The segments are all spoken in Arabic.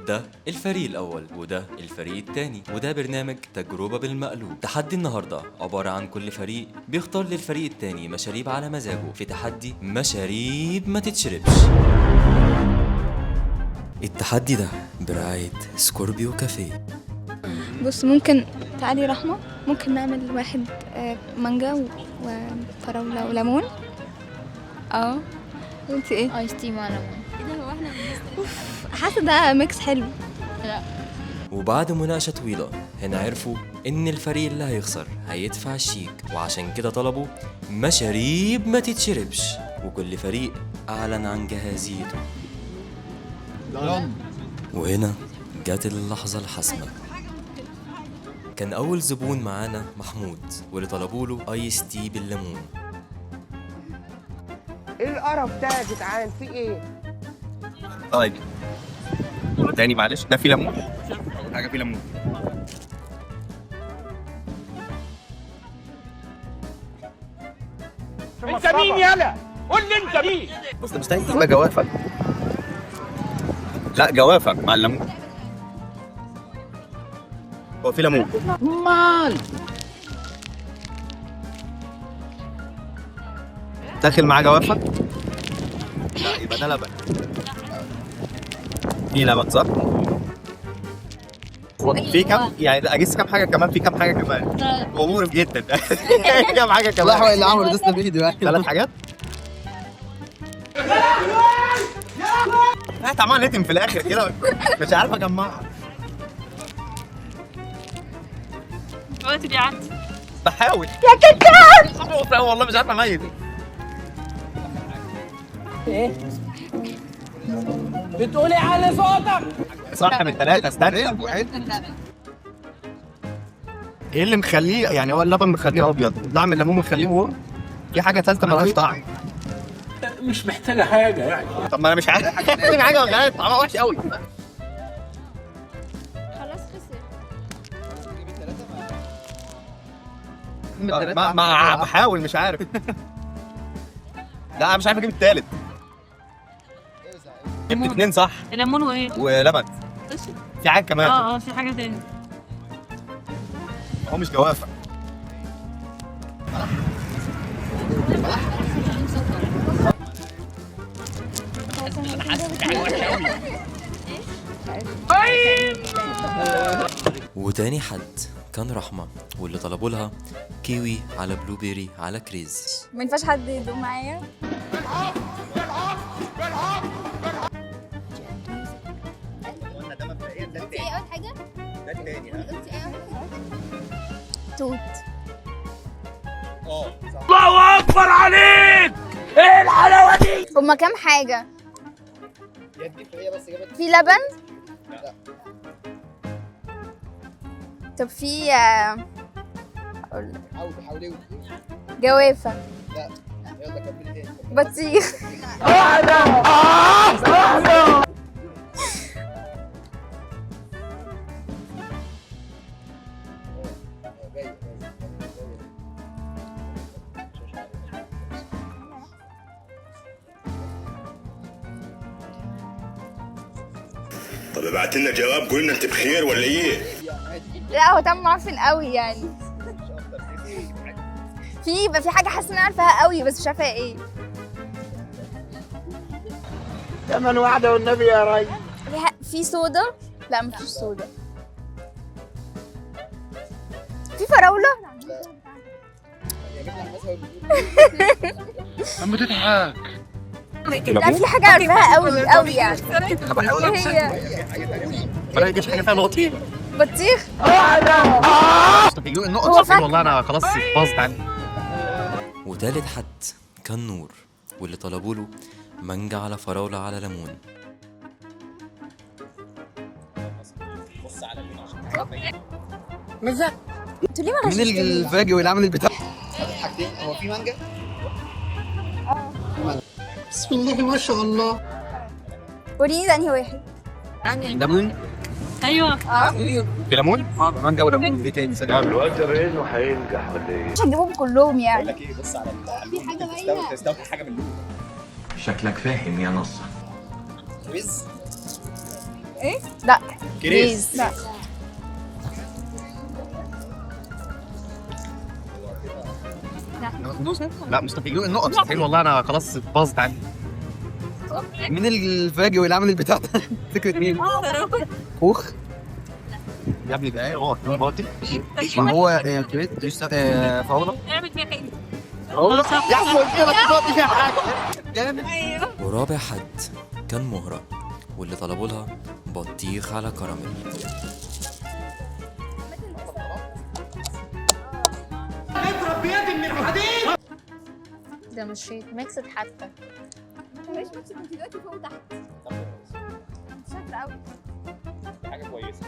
ده الفريق الأول وده الفريق التاني، وده برنامج تجربة بالمقلوب. تحدي النهاردة عبارة عن كل فريق بيختار للفريق التاني مشاريب على مزاجه في تحدي مشاريب ما تتشربش. التحدي ده برعاية سكوربيو كافيه. بص، ممكن تعالي رحمة، ممكن نعمل واحد مانجا وفراولة وليمون. وانت ايه؟ ايس تي مع ليمون. ايه ده؟ هو احنا حاسة ده ميكس حلو. لا وبعد مناقشة طويلة هنا عرفوا إن الفريق اللي هيخسر هيدفع الشيك، وعشان كده طلبوا مشاريب ما تتشربش، وكل فريق أعلن عن جاهزيته. وهنا جت اللحظة الحاسمة. كان أول زبون معانا محمود، واللي طلبوا له آيس تي بالليمون. ايه القرف ده يا جدعان؟ في ايه؟ طيب تاني معلش، ده فيه ليمون؟ حاجه فيه ليمون. انت مين يالا؟ قول لي انت مين؟ بص ده مستني تبقى جوافه. لا جوافه مع الليمون. هو فيه ليمون. مال داخل معاه جوافه؟ لا يبقى ده لبن. في لبن صح؟ في كم يعني اجيس كم حاجه كمان، في كم حاجه كمان؟ امور جدا. كم حاجه كمان؟ الله اللي عمرو دسنا بايده يعني 3 حاجات؟ لا طبعا نتم في الاخر كده مش عارف اجمعها. الوقت بيعدي. بحاول يا كتاب والله مش عارف اميز. ايه؟ بتقولي على صوتك؟ صح من 3 استنى. ايه اللي مخليه يعني هو اللبن مخليه ابيض، طعم الليمون مخليه هو في حاجه ثالثه مالهاش طعم. مش محتاجة حاجة يعني. طب ما انا مش عارف حاجه غيرت طعمها وحش قوي. خلاص خسر. ما بحاول مش عارف. لا انا مش عارف اجيب الثالث. جبت 2 صح الليمون وايه؟ ولبن. في حاجه كمان. في حاجة تاني. هو مش جوافه. وتاني حد كان رحمة، واللي طلبوا لها كيوي على بلو بيري على كريز. ما ينفعش حد يدوق معايا. قلتي ايه اول حاجة؟ ده الثاني. قلتي ايه اول حاجة؟ توت. الله أكبر عليك! ايه الحلاوة دي؟ هما كام حاجة؟ في لبن؟ لا. طب في اقول لك حاولي جوافة. لا يلا كملي تاني. بطيخ. طب ابعت لنا جواب قول لنا انت بخير ولا ايه؟ لا هو طعمه معفن قوي يعني. يبقى في حاجة حاسة ان انا عارفاها قوي بس مش عارفة ايه. تمن واحدة والنبي يا ريس. في صودا؟ لا مفيش صودا. في فراولة؟ عم تضحك. لا في حاجة عارفاها قوي قوي يعني. هي ما لقيتش حاجه فيها نقطتين. بطيخ؟ طب يجيب النقط فين والله انا خلاص باظت عني. وتالت حد كان نور، واللي طلبوا له مانجا على فراولة على ليمون. مزاج. انتوا ليه ما مين غششتوني؟ الفاجئ واللي عامل البتاع؟ حاجتين، هو في مانجا؟ بسم الله ما شاء الله. وريني ده انهي واحد؟ ليمون. ايوه. في ليمون؟ مانجا وليمون. ايه تاني؟ الواد انه هينجح ولا ايه؟ مش هجيبهم كلهم يعني. لك ايه بص على اللون انت تستوحي حاجه من اللون. شكلك فاهم يا نصر. رز ايه؟ لا كريز. لا لا مستحيل النقط مستحيل والله انا خلاص باظت عندي. مين الفاجئ اللي عامل البتاع ده؟ فكرة مين؟ خوخ. يا ابني ده ايه هو باطل. ما هو كريز فاولة. اعمل فيها حاجة. فاولة. يا عم قلت لك دلوقتي فيها حاجة. جامد. ورابع حد كان مهرة، واللي طلبوا لها بطيخ على كراميل. ده مش شيء ميكسد حتى. مش مكسب انت دلوقتي فوق تحت. انت شاطرة قوي. حاجه كويسه.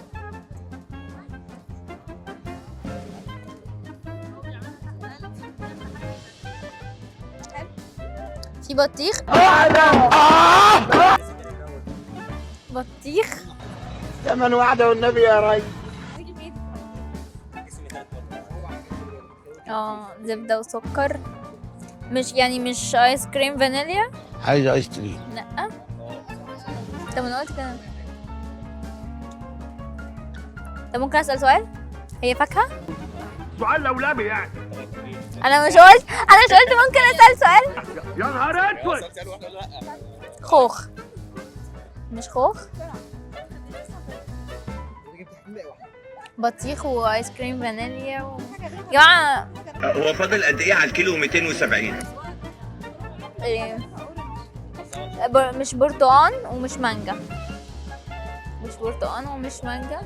في بطيخ. بطيخ. ثمن وعده والنبي يا ريس. زبدة وسكر. مش يعني مش ايس كريم فانيليا. عايز ايس كريم. لا. طب انا قلت كده. طب ممكن اسال سؤال؟ هي فاكهة؟ سؤال لولبي يعني. انا مش قلت ممكن اسال سؤال؟ يا نهار اسود. خوخ. مش خوخ؟ بطيخ وايس كريم فانيليا يا جماعه. هو فاضل قد ايه على الكيلو 270؟ إيه. مش برتقان ومش مانجا. مش برتقان ومش مانجا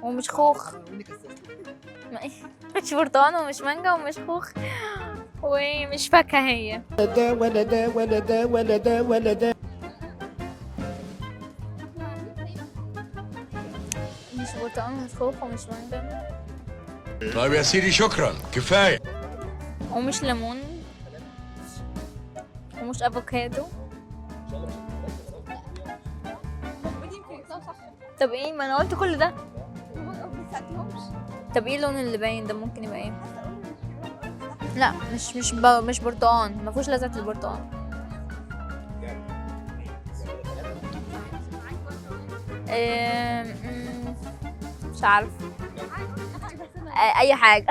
ومش خوخ. مش برتقان ومش مانجا ومش خوخ ومش فاكهة. هي ولا ده ولا ده ولا ده ولا ده. مش برتقان ومش خوخ ومش مانجا طيب يا سيدي شكرا كفايه. ومش ليمون ومش افوكادو. طب ايه؟ ما انا قلت كل ده. طب ايه اللون اللي باين ده؟ ممكن يبقى ايه؟ لا مش برتقان، ما فيهوش لذة البرتقان. مش عارف. اي حاجة.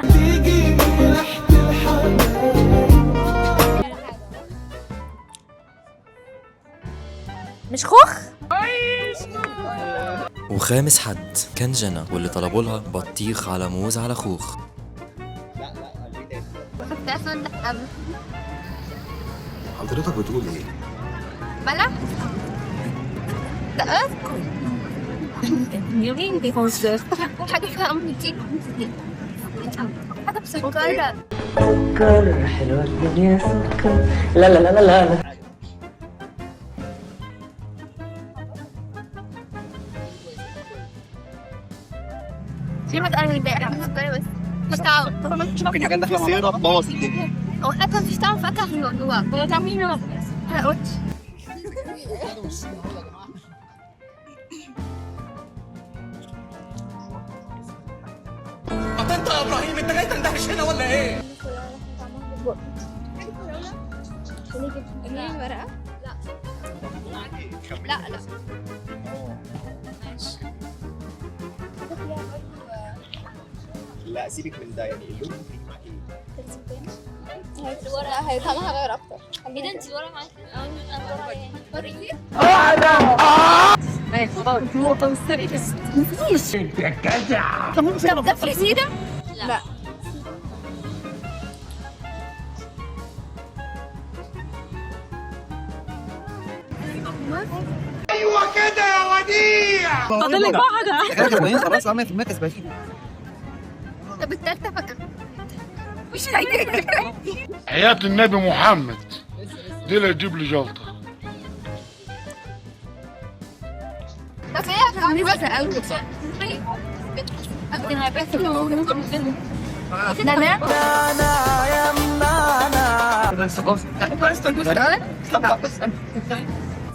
مش خوخ. وخامس حد كان جنى، واللي طلبوا لها بطيخ على موز على خوخ. حضرتك بتقول ايه؟ بلا دقات يمين بيفوز حاجة فيها أمر كتير. حاجة بسكر. سكر حلوة الدنيا سكر. لا لا لا لا لا. في مسألة متضايقة سكري بس مش طعم. ممكن حاجة داخلة صيغة تبوظ الدنيا. هو حتى مفيش طعم فاكهة جواه. هو طعمين أنا قلت انت يا ابراهيم انت جاي تندهش هنا ولا ايه؟ ورقة؟ لا لا لا سيبك من ده، يعني اللون ممكن يجي معاك ايه؟ هي الورقة هيفهمها غير أكتر. ايه ده؟ انت ورا معاكي؟ انا ورا ايه؟ وريني. يا جدع. طب ده في سيدة؟ لا. ايوه كده يا وديع. فاضل لك واحدة. خلاص 100% كسبانين. طب التالتة بقى. مش حياة النبي محمد دي اللي تجيب لي جلطة. طب هي تعملي بس قوي.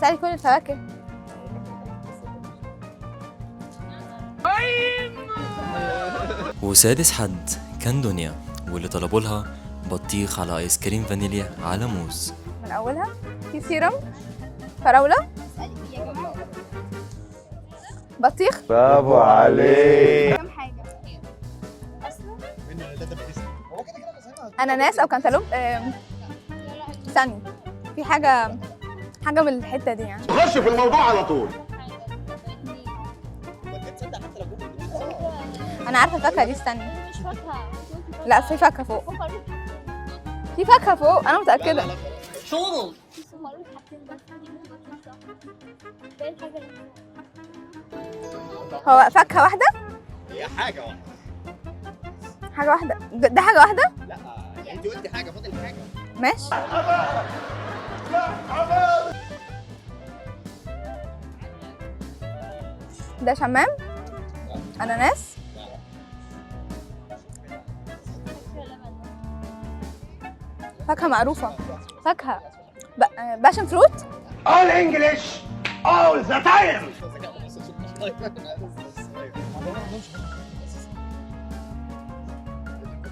سألي كل الفواكه. وسادس حد كان دنيا، واللي طلبوا لها بطيخ على ايس كريم فانيليا على موز. من اولها. في سيرم، فراوله، بطيخ. برافو عليك. كام حاجه اناناس او كانتالوب. استني، في حاجه من الحته دي يعني. خش في الموضوع على طول. انا عارفه الفاكهه دي، استني. مش فاكهه. لا في فاكهه فوق، في فاكهه فوق، انا متاكده. حوض. هم قالوا حاجتين بس دي ممكن صح. باقي الحاجه اللي هو فاكهه واحده، هي حاجه واحده. حاجه واحده، ده حاجه واحده. لا يعني انت قلتي حاجه، فاضل حاجه. ماشي. ده شمام، اناناس، فاكهة معروفة، فاكهة باشن فروت. All English all the time.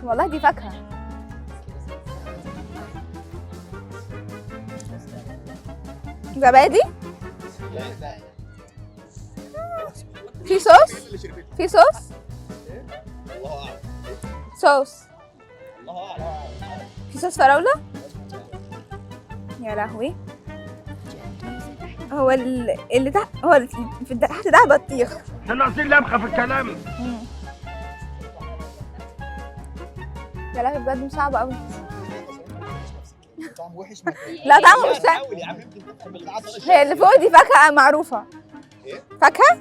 والله دي فاكهة. زبادي. في صوص، في صوص، صوص، في صوص فراولة. يا لهوي، هو اللي تحت، هو اللي في تحت ده بطيخ. ده ناقصين لمخه في الكلام. يا لهوي بجد مش صعب قوي. طعم وحش. لا طعمه مش صعب. هي اللي فوق دي فاكهة معروفة. فاكهة؟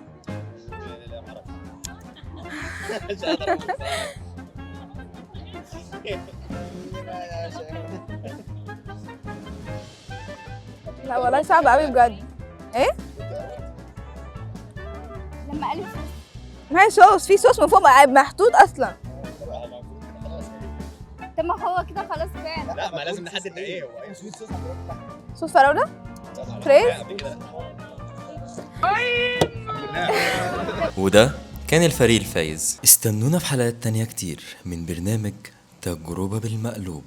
لا والله صعب قوي بجد. ايه؟ لما قالت ما هي صوص، في صوص من فوق محطوط اصلا. طب ما هو كده خلاص بان. لا ما لازم نحدد ده ايه هو. صوص فراولة؟ فريز؟ وده كان الفريق الفايز. استنونا في حلقات تانية كتير من برنامج تجربة بالمقلوب.